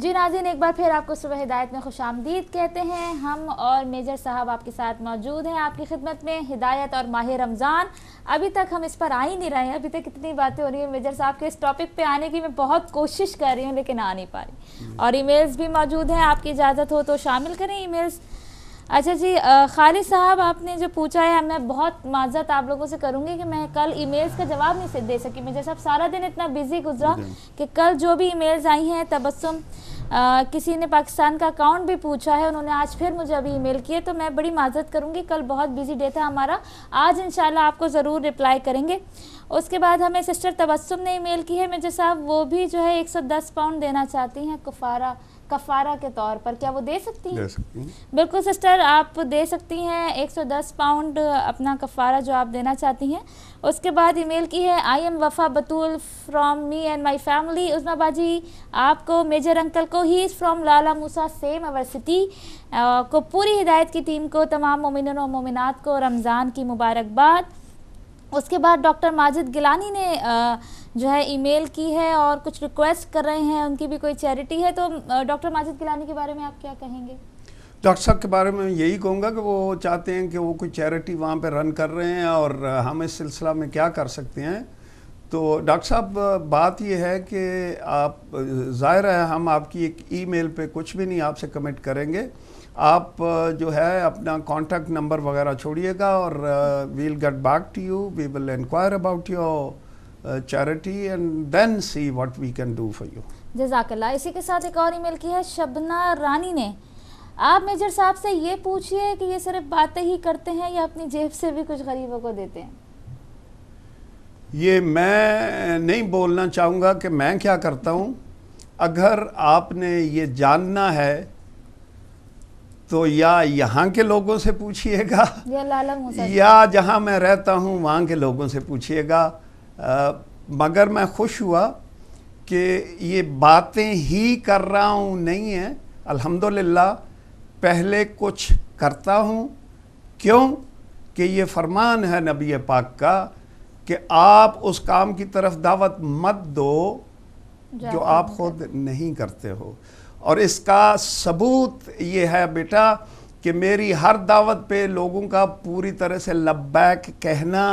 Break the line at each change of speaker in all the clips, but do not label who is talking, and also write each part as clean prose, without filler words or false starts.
جی ناظرین، ایک بار پھر آپ کو صبح ہدایت میں خوش آمدید کہتے ہیں۔ ہم اور میجر صاحب آپ کے ساتھ موجود ہیں آپ کی خدمت میں۔ ہدایت اور ماہ رمضان، ابھی تک ہم اس پر آ ہی نہیں رہے ہیں، ابھی تک اتنی باتیں ہو رہی ہیں میجر صاحب کے اس ٹاپک پہ آنے کی میں بہت کوشش کر رہی ہوں لیکن آ نہیں پا رہی، اور ای میلز بھی موجود ہیں، آپ کی اجازت ہو تو شامل کریں ای میلز۔ اچھا جی، خالد صاحب آپ نے جو پوچھا ہے، میں بہت معذرت آپ لوگوں سے کروں گی کہ میں کل ای میلز کا جواب نہیں دے سکی۔ میجر صاحب سارا دن اتنا بیزی گزرا کہ کل جو بھی ای میلز آئی ہیں، تبسم کسی نے پاکستان کا اکاؤنٹ بھی پوچھا ہے، انہوں نے آج پھر مجھے ابھی ای میل کیے، تو میں بڑی معذرت کروں گی، کل بہت بیزی ڈے تھا ہمارا، آج انشاءاللہ آپ کو ضرور رپلائی کریں گے۔ اس کے بعد ہمیں سسٹر تبسم نے ای میل کی ہے میجر صاحب، وہ بھی جو ہے 110 پاؤنڈ دینا چاہتی ہیں کفارہ کے طور پر، کیا وہ دے سکتی ہیں؟ بالکل سسٹر، آپ دے سکتی ہیں 110 پاؤنڈ اپنا کفارہ جو آپ دینا چاہتی ہیں۔ اس کے بعد ای میل کی ہے I am Wafa Batool from me and my family, Uzma باجی آپ کو، میجر انکل کو، he is from Lala Musa same our city کو، پوری ہدایت کی ٹیم کو، تمام مومنین و مومنات کو رمضان کی مبارکباد۔ اس کے بعد ڈاکٹر ماجد گیلانی نے جو ہے ای میل کی ہے اور کچھ ریکویسٹ کر رہے ہیں، ان کی بھی کوئی چیریٹی ہے، تو ڈاکٹر ماجد گیلانی کے بارے میں آپ کیا کہیں گے؟
ڈاکٹر صاحب کے بارے میں یہی کہوں گا کہ وہ چاہتے ہیں کہ وہ کوئی چیریٹی وہاں پہ رن کر رہے ہیں اور ہم اس سلسلہ میں کیا کر سکتے ہیں۔ تو ڈاکٹر صاحب بات یہ ہے کہ آپ، ظاہر ہے ہم آپ کی ایک ای میل پہ کچھ بھی نہیں آپ سے کمنٹ کریں گے، آپ جو ہے اپنا کانٹیکٹ نمبر وغیرہ چھوڑیے گا اور we'll get back to you, we will enquire about your charity and then see what we can do for you.
جزاک اللہ۔ اسی کے ساتھ ایک اور ای میل کی ہے شبنہ رانی نے، آپ میجر صاحب سے یہ پوچھئے کہ یہ صرف باتیں ہی کرتے ہیں یا اپنی جیب سے بھی کچھ غریبوں کو دیتے ہیں؟
یہ میں نہیں بولنا چاہوں گا کہ میں کیا کرتا ہوں، اگر آپ نے یہ جاننا ہے تو یا یہاں کے لوگوں سے پوچھئے گا یا جہاں میں رہتا ہوں وہاں کے لوگوں سے پوچھئے گا، مگر میں خوش ہوا کہ یہ باتیں ہی کر رہا ہوں نہیں ہے، الحمدللہ پہلے کچھ کرتا ہوں۔ کیوں کہ یہ فرمان ہے نبی پاک کا کہ آپ اس کام کی طرف دعوت مت دو جو آپ خود نہیں کرتے ہو، اور اس کا ثبوت یہ ہے بیٹا کہ میری ہر دعوت پہ لوگوں کا پوری طرح سے لبیک کہنا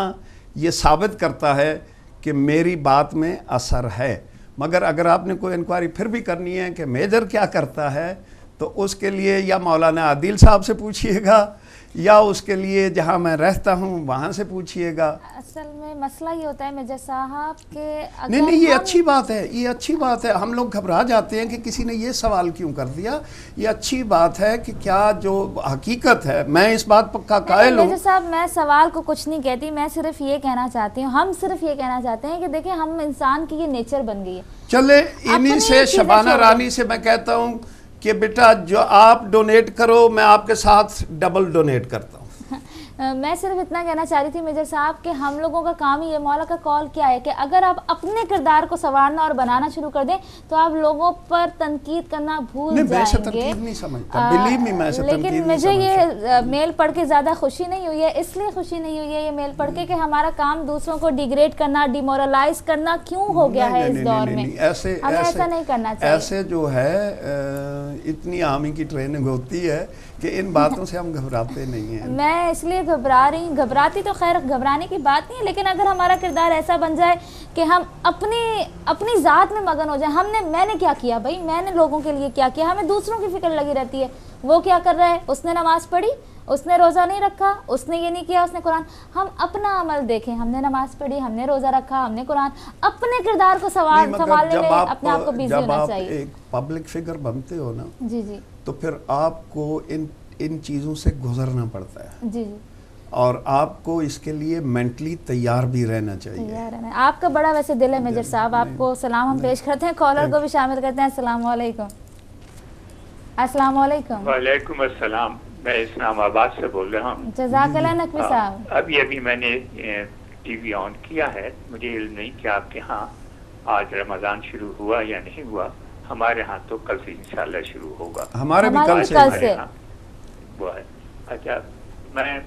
یہ ثابت کرتا ہے کہ میری بات میں اثر ہے۔ مگر اگر آپ نے کوئی انکوائری پھر بھی کرنی ہے کہ میجر کیا کرتا ہے، تو اس کے لیے یا مولانا عادل صاحب سے پوچھئے گا یا اس کے لیے جہاں میں رہتا ہوں وہاں سے پوچھئے گا۔
اصل میں مسئلہ یہ ہوتا ہے میجر صاحب کہ
نہیں یہ اچھی بات ہے، یہ اچھی بات ہے، ہم لوگ گھبرا جاتے ہیں کہ کسی نے یہ سوال کیوں کر دیا، یہ اچھی بات ہے کہ کیا جو حقیقت ہے، میں اس بات کا قائل ہوں۔
میجر صاحب میں سوال کو کچھ نہیں کہتی، میں صرف یہ کہنا چاہتی ہوں، ہم صرف یہ کہنا چاہتے ہیں کہ دیکھیں ہم انسان کی یہ نیچر بن گئی ہے۔
چلے انہی سے شبانہ رانی سے میں کہتا ہوں کہ بیٹا جو آپ ڈونیٹ کرو میں آپ کے ساتھ ڈبل ڈونیٹ کرتا ہوں۔
میں صرف اتنا کہنا چاہ رہی تھی میجر صاحب کہ ہم لوگوں کا کام ہی یہ، مولا کا کال کیا ہے کہ اگر آپ اپنے کردار کو سنوارنا اور بنانا شروع کر دیں تو آپ لوگوں پر تنقید کرنا بھول جائیں گے۔
میں سے تنقید نہیں سمجھتا، بلیو می میں سے تنقید نہیں
لیکن مجھے یہ میل پڑھ کے زیادہ خوشی نہیں ہوئی ہے، اس لیے خوشی نہیں ہوئی ہے یہ میل پڑھ کے کہ ہمارا کام دوسروں کو ڈیگریڈ کرنا، ڈیمورلائز کرنا کیوں ہو گیا ہے اس دور میں، ہمیں ایسا نہیں کرنا چاہیے۔
ایسے جو ہے اتنی آرمی کی ٹریننگ ہوتی ہے کہ ان باتوں سے ہم گھبراتے نہیں ہیں۔
میں اس لیے گھبرا رہی ہوں، گھبراتی تو خیر گھبرانے کی بات نہیں ہے، لیکن اگر ہمارا کردار ایسا بن جائے کہ ہم اپنی ذات میں مگن ہو جائیں، میں نے کیا کیا بھائی، میں نے لوگوں کے لیے کیا کیا، ہمیں دوسروں کی فکر لگی رہتی ہے، وہ کیا کر رہا ہے، اس نے نماز پڑھی، اس نے روزہ نہیں رکھا، اس نے یہ نہیں کیا، اس نے قرآن، ہم اپنا عمل دیکھیں، ہم نے نماز پڑھی، ہم نے روزہ رکھا، ہم نے قرآن، اپنے کردار کو سنبھالنے میں اپنے آپ کو بیزی ہونا چاہیے۔
جب آپ ایک پبلک فگر بنتے ہو نا،
جی جی،
تو پھر آپ کو ان چیزوں سے گزرنا پڑتا ہے،
جی جی،
اور آپ کو اس کے لیے مینٹلی تیار بھی رہنا چاہیے۔
آپ کا بڑا ویسے دل ہے میجر صاحب، آپ کو سلام ہم پیش کرتے ہیں، کالر کو بھی شامل کرتے ہیں۔ السلام علیکم۔ السلام علیکم۔
وعلیکم السلام، میں اسلام آباد سے بول رہا ہوں۔
جزاک اللہ نقوی صاحب۔
ابھی میں نے ٹی وی آن کیا ہے، مجھے علم نہیں کہ آپ کے ہاں آج رمضان شروع ہوا یا نہیں ہوا، ہمارے ہاں تو کل سے انشاءاللہ شروع ہوگا۔
ہمارے بھی کل سے
وہ ہے۔ اچھا، میں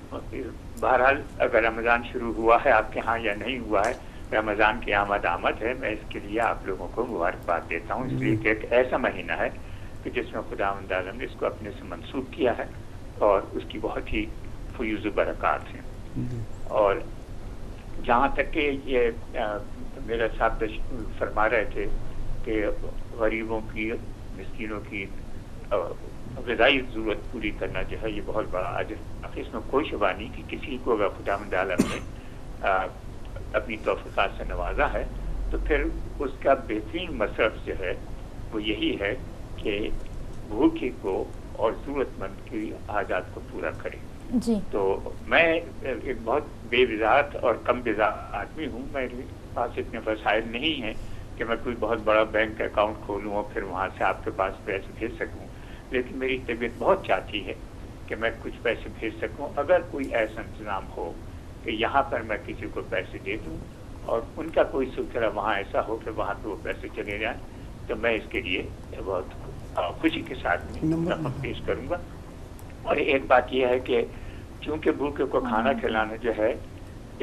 بہرحال اگر رمضان شروع ہوا ہے آپ کے ہاں یا نہیں ہوا ہے، رمضان کی آمد ہے، میں اس کے لیے آپ لوگوں کو مبارکباد دیتا ہوں، اس لیے کہ ایک ایسا مہینہ ہے کہ جس میں خداوند عالم نے اس کو اپنے سے منسوب کیا ہے اور اس کی بہت ہی فیوز و برکات ہیں۔ اور جہاں تک کہ یہ میرا صاحب فرما رہے تھے کہ غریبوں کی، مسکینوں کی غذائی ضرورت پوری کرنا جو ہے یہ بہت بڑا اجر، اس میں کوئی شبہ نہیں کہ کسی کو اگر خداوند عالم نے اپنی توفیقات سے نوازا ہے تو پھر اس کا بہترین مصرف جو ہے وہ یہی ہے کہ بھوکے کو اور ضرورت مند کی حاجات کو پورا کرے۔
جی
تو میں ایک بہت بے وضاحت اور کم وضاحت آدمی ہوں، میرے پاس اتنے وسائل نہیں ہیں کہ میں کوئی بہت بڑا بینک اکاؤنٹ کھولوں اور پھر وہاں سے آپ کے پاس پیسے بھیج سکوں، لیکن میری طبیعت بہت چاہتی ہے کہ میں کچھ پیسے بھیج سکوں۔ اگر کوئی ایسا انتظام ہو کہ یہاں پر میں کسی کو پیسے دے دوں اور ان کا کوئی سلسلہ وہاں ایسا ہو کہ وہاں پہ وہ پیسے چلے جائیں، تو میں اس کے لیے بہت خوشی کے ساتھ رقم پیش کروں گا۔ اور ایک بات یہ ہے کہ چونکہ بھوکے کو کھانا کھلانا جو ہے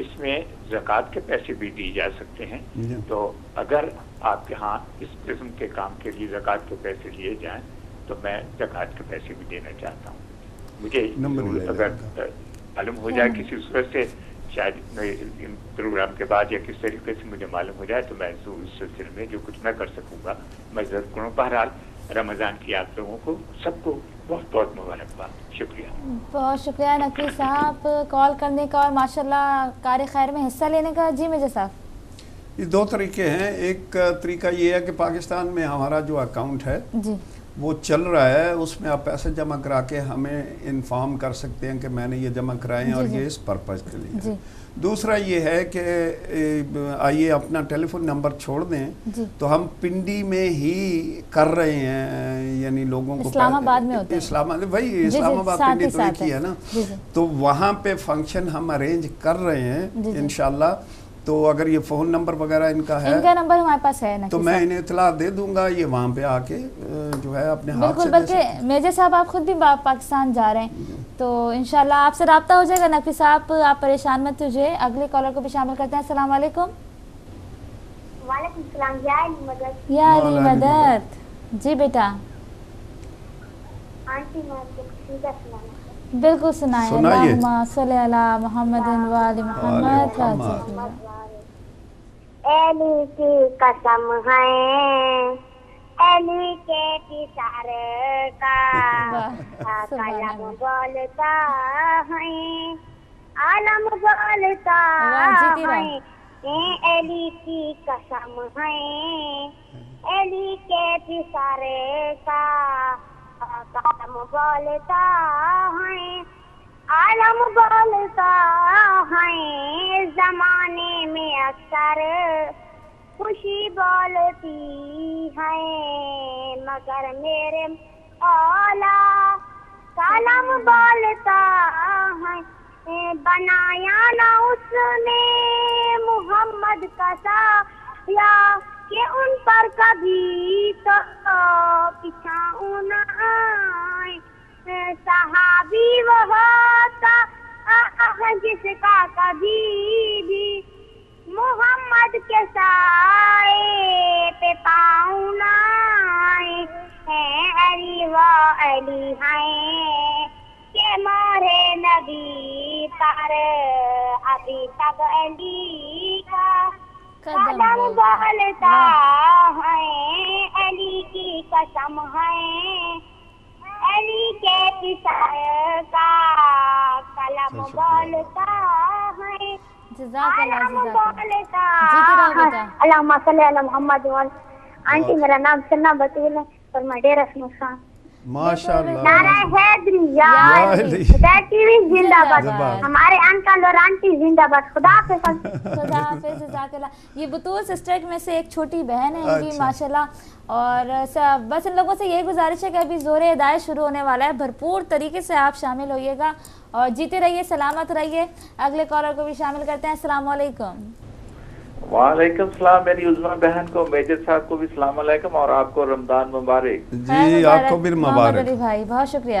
اس میں زکوٰۃ کے پیسے بھی دی جا سکتے ہیں، تو اگر آپ کے ہاں اس قسم کے کام کے لیے زکوٰۃ کے پیسے لیے جائیں تو میں زکوٰۃ کے پیسے بھی دینا چاہتا ہوں۔ مجھے اگر معلوم ہو جائے کسی صورت سے، شاید پروگرام کے بعد یا کس طریقے سے مجھے معلوم ہو جائے تو میں ضرور اس سلسلے میں جو کچھ میں کر سکوں گا میں ضرور کروں۔ بہرحال رمضان کی آپ لوگوں کو سب کو بہت بہت مبارکباد، شکریہ۔
بہت شکریہ نقوی صاحب کال کرنے کا اور ماشاءاللہ کار خیر میں حصہ لینے کا۔ جی میجر صاحب،
یہ دو طریقے ہیں۔ ایک طریقہ یہ ہے کہ پاکستان میں ہمارا جو اکاؤنٹ ہے
جی
وہ چل رہا ہے، اس میں آپ پیسے جمع کرا کے ہمیں انفارم کر سکتے ہیں کہ میں نے یہ جمع کرائے ہیں اور یہ اس پرپز کے لیے ہے۔ دوسرا یہ ہے کہ آئیے اپنا ٹیلی فون نمبر چھوڑ دیں تو ہم پنڈی میں ہی کر رہے ہیں، یعنی لوگوں کو
اسلام آباد میں ہوتا ہے،
اسلام آباد پنڈی تو ایک ہی ہے نا، تو وہاں پہ فنکشن ہم ارینج کر رہے ہیں انشاءاللہ۔ تو اگر یہ فون نمبر وغیرہ ان کا ہے،
ان کا نمبر ہمارے پاس ہے نا،
تو میں انہیں اطلاع دے دوں گا، یہ وہاں پہ آ کے جو ہے اپنے ہاتھ سے۔
بلکہ میجر صاحب آپ خود بھی پاکستان جا رہے ہیں تو انشاءاللہ آپ سے رابطہ ہو جائے گا۔ نقوی صاحب آپ پریشان مت ہوئے، اگلے کالر کو بھی شامل کرتے ہیں۔ السلام علیکم۔
وعلیکم السلام۔
یا علی مدد۔ جی بیٹا
آنٹی میں آپ کو قصیدہ سنانا
بالکل سنائیں۔ اللہم صلی علی محمد و آل محمد۔
علی کی قسم ہے، علی کے پسار کا کلام بولتا ہے، عالم بولتا ہے، علی کی قسم ہے، علی کے پسار کا کلام بولتا ہے، عالم بولتا ہے، زمانے میں اکثر خوشی بولتی ہے، مگر میرے اولا کلام بولتا ہے، بنایا نہ اس نے محمد کا سایہ کہ ان پر کبھی تو پچھاؤں نہ آئے، صحابی وہ ہوتا جس کا کبھی بھی محمد کے سائے پہ پاؤں نہ آئے، علی و علی ہیں کہ مارے نبی پر ابھی تک علی کا قدم بولتا ہے، علی کی قسم ہے، علی کے پسائے کا کلام بولتا ہے، عالم بولتا ہے۔ اللہم صلی علی محمد۔ آنٹی میرا نام سنا بطول ہے اور میں ڈیرہ سمسان۔
ماشاءاللہ،
نعرہ حیدری، ٹی وی زندہ باد، ہمارے انکل اور آنٹی زندہ باد۔ خدا حافظ۔
خدا حافظ، جزاک اللہ۔ یہ بطول سسٹر میں سے ایک چھوٹی بہن ہے ان کی ماشاءاللہ، اور بس ان لوگوں سے یہی گزارش ہے کہ ابھی زور ہدایت شروع ہونے والا ہے، بھرپور طریقے سے آپ شامل ہوئیے گا اور جیتے رہیے، سلامت رہیے۔ اگلے کالر کو بھی شامل کرتے ہیں۔ السلام علیکم۔
وعلیکم السلام، میری عظمیٰ بہن کو، میجر صاحب کو بھی السلام علیکم، اور آپ کو رمضان مبارک۔
جی آپ کو بھی مبارک۔
علی بھائی بہت شکریہ۔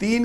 3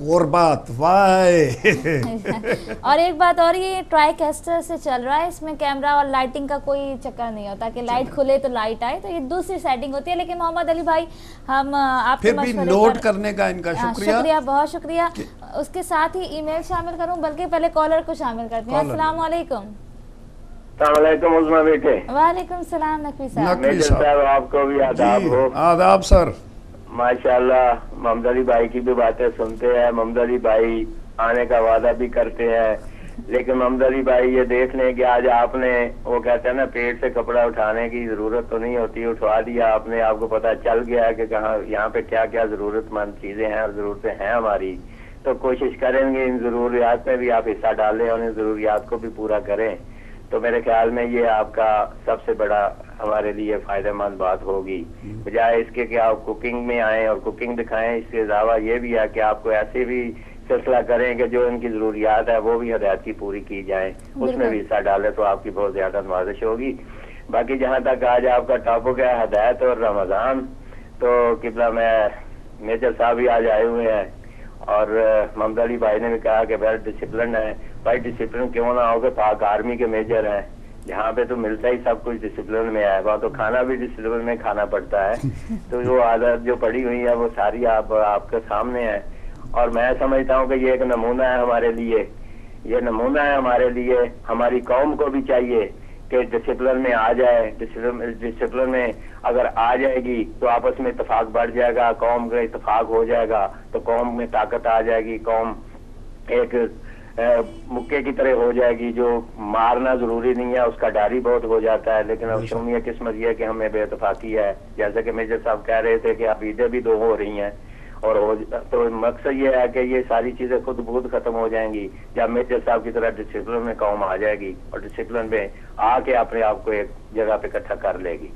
غربات وائے
اور ایک بات اور، یہ ٹرائی کیسٹر سے چل رہا ہے، اس میں کیمرہ اور لائٹنگ کا کوئی چکر نہیں ہوتا کہ لائٹ کھلے تو لائٹ آئے، تو یہ دوسری سیٹنگ ہوتی ہے. لیکن محمد علی بھائی ہم آپ کے
مشورے پر نوٹ کرنے کا ان کا
شکریہ، بہت شکریہ. اس کے ساتھ ہی ای میل شامل کروں، بلکہ پہلے کالر کو شامل کرتے ہیں. السلام علیکم.
السلام علیکم عظمیٰ بیٹے.
وعلیکم السلام نقوی صاحب.
میجر صاحب آپ کو بھی آداب ہو.
آداب سر.
ماشاءاللہ محمد علی بھائی کی بھی باتیں سنتے ہیں، محمد علی بھائی آنے کا وعدہ بھی کرتے ہیں، لیکن محمد علی بھائی یہ دیکھ لیں کہ آج آپ نے وہ کہتے ہیں نا پیٹ سے کپڑا اٹھانے کی ضرورت تو نہیں ہوتی، اٹھوا دیا آپ نے، آپ کو پتہ چل گیا ہے کہ کہاں یہاں پہ کیا کیا ضرورت مند چیزیں ہیں اور ضرورتیں ہیں ہماری. تو کوشش کریں گے ان ضروریات میں بھی آپ حصہ ڈالیں اور ان ضروریات کو بھی پورا کریں. تو میرے خیال میں یہ آپ کا سب سے بڑا ہمارے لیے فائدہ مند بات ہوگی، بجائے اس کے کہ آپ کوکنگ میں آئیں اور کوکنگ دکھائیں. اس کے علاوہ یہ بھی ہے کہ آپ کو ایسے بھی سلسلہ کریں کہ جو ان کی ضروریات ہے وہ بھی ہدایت کی پوری کی جائیں، اس میں بھی حصہ ڈالیں تو آپ کی بہت زیادہ نوازش ہوگی. باقی جہاں تک آج آپ کا ٹاپک ہے ہدایت اور رمضان، تو قبلہ میں میجر صاحب بھی آج آئے ہوئے ہیں اور محمد علی بھائی نے بھی کہا کہ بھائی ڈسپلن ہے. بھائی ڈسپلن کیوں نہ ہو کہ پاک آرمی کے میجر ہیں، جہاں پہ تو ملتا ہی سب کچھ ڈسپلن میں ہے، وہاں تو کھانا بھی ڈسپلن میں کھانا پڑتا ہے. تو وہ عادت جو پڑی ہوئی ہے وہ ساری آپ کے سامنے ہے، اور میں سمجھتا ہوں کہ یہ ایک نمونہ ہے ہمارے لیے، یہ نمونہ ہے ہمارے لیے. ہماری قوم کو بھی چاہیے کہ ڈسپلن میں آ جائے. ڈسپلن میں اگر آ جائے گی تو آپس میں اتفاق بڑھ جائے گا، قوم کا اتفاق ہو جائے گا تو قوم میں طاقت آ جائے گی، قوم ایک مکے کی طرح ہو جائے گی. جو مارنا ضروری نہیں ہے اس کا ڈر ہی بہت ہو جاتا ہے، لیکن اب شومیہ قسمت یہ ہے کہ ہمیں بے اتفاقی ہے. جیسے کہ میجر صاحب کہہ رہے تھے کہ اب عیدیں بھی 2 ہو رہی ہیں، اور تو مقصد یہ ہے کہ یہ ساری چیزیں خود بخود ختم ہو جائیں گی جب میجر صاحب کی طرح ڈسپلن میں قوم آ جائے گی اور ڈسپلن میں آ کے اپنے آپ کو ایک جگہ پہ اکٹھا کر لے گی.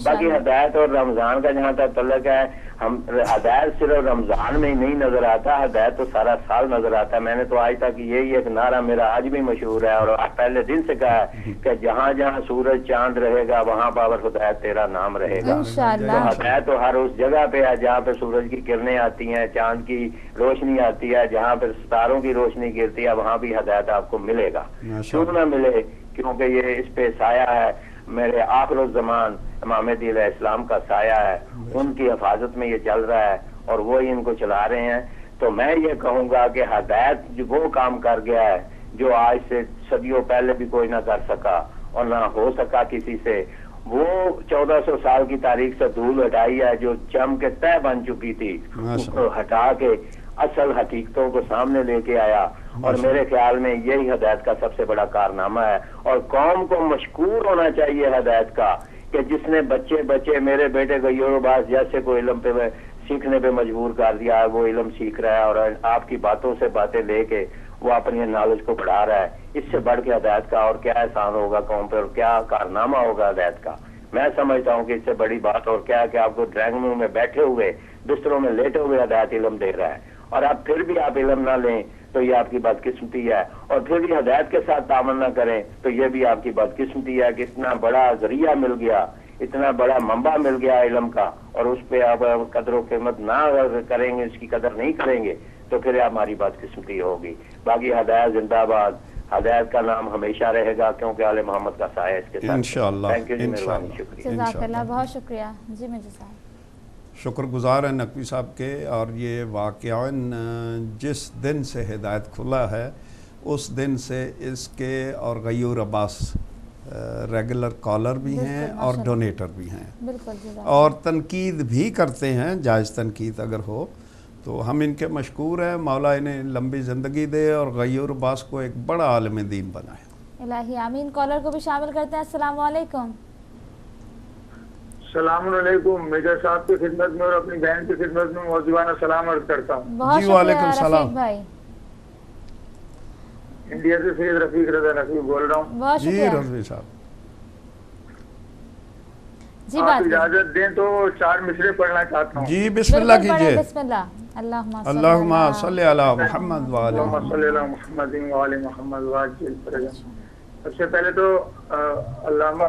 باقی ہدایت اور رمضان کا جہاں تک تعلق ہے، ہم ہدایت صرف رمضان میں ہی نہیں نظر آتا، ہدایت تو سارا سال نظر آتا ہے. میں نے تو آج تک یہی ایک نعرہ میرا آج بھی مشہور ہے اور پہلے دن سے کہا ہے کہ جہاں جہاں سورج چاند رہے گا وہاں پاور ہدایت تیرا نام رہے گا. تو ہدایت تو ہر اس جگہ پہ ہے جہاں پہ سورج کی کرنیں آتی ہیں، چاند کی روشنی آتی ہے، جہاں پہ ستاروں کی روشنی گرتی ہے، وہاں بھی ہدایت آپ کو ملے گا. کیوں نہ ملے، کیونکہ یہ اس پہ سایہ ہے، میرے آخر الزمان امام مہدی علیہ السلام کا سایہ ہے، ان کی حفاظت میں یہ چل رہا ہے اور وہی ان کو چلا رہے ہیں. تو میں یہ کہوں گا کہ ہدایت جو وہ کام کر گیا ہے جو آج سے صدیوں پہلے بھی کوئی نہ کر سکا اور نہ ہو سکا کسی سے. وہ 1400 سال کی تاریخ سے دھول ہٹائی ہے جو جم کے طے بن چکی تھی، اس کو ہٹا کے اصل حقیقتوں کو سامنے لے کے آیا. اور میرے خیال میں یہی ہدایت کا سب سے بڑا کارنامہ ہے، اور قوم کو مشکور ہونا چاہیے ہدایت کا کہ جس نے بچے میرے بیٹے کو یوروباس جیسے کوئی علم پہ سیکھنے پہ مجبور کر دیا ہے، وہ علم سیکھ رہا ہے اور آپ کی باتوں سے باتیں لے کے وہ اپنی نالج کو بڑھا رہا ہے. اس سے بڑھ کے ہدایت کا اور کیا احسان ہوگا قوم پہ اور کیا کارنامہ ہوگا ہدایت کا. میں سمجھتا ہوں کہ اس سے بڑی بات اور کیا ہے کہ آپ کو ڈرائنگ روم میں بیٹھے ہوئے بستروں میں لیٹے ہوئے ہدایت علم دے رہا ہے، اور آپ پھر بھی آپ علم نہ لیں تو یہ آپ کی بدقسمتی ہے، اور پھر بھی ہدایت کے ساتھ تعامل نہ کریں تو یہ بھی آپ کی بدقسمتی ہے کہ اتنا بڑا ذریعہ مل گیا، اتنا بڑا منبع مل گیا علم کا، اور اس پہ آپ قدر و قیمت نہ کریں گے، اس کی قدر نہیں کریں گے تو پھر ہماری بدقسمتی ہوگی. باقی ہدایت زندہ باد، ہدایت کا نام ہمیشہ رہے گا کیونکہ آل محمد کا سایہ اس کے ساتھ.
انشاءاللہ.
تھینک یو جی، مہربانی، شکریہ.
جزاک اللہ، بہت شکریہ جی میجر صاحب.
شکر گزار ہیں نقوی صاحب کے. اور یہ واقعاً جس دن سے ہدایت کھلا ہے اس دن سے اس کے اور غیور عباس ریگولر کالر بھی ہیں اور ڈونیٹر بھی ہیں، اور تنقید بھی کرتے ہیں، جائز تنقید اگر ہو تو ہم ان کے مشکور ہیں. مولا انہیں لمبی زندگی دے اور غیور عباس کو ایک بڑا عالم دین بنائے.
الہی آمین. کالر کو بھی شامل کرتے ہیں. السلام علیکم.
السلام علیکم. میجر صاحب کی خدمت میں اور اپنی بہن کی خدمت میں موضوعانہ سلام عرض کرتا ہوں.
جی وعلیکم السلام
بھائی.
انڈیا سے سید رفیق رضا نقوی بول رہا ہوں.
جی رضوی صاحب
جی
آپ اجازت دیں تو 4 مصرے پڑھنا چاہتا ہوں.
جی بسم اللہ کیجئے.
بسم اللہ.
اللہم صلی علی محمد وعلی
محمد وعلی محمد وعجل فرجہ. سب سے پہلے تو علامہ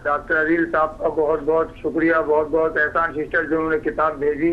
ڈاکٹر عزیز صاحب کا بہت بہت شکریہ، بہت بہت احسان سسٹر جو انہوں نے کتاب بھیجی.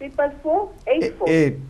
44484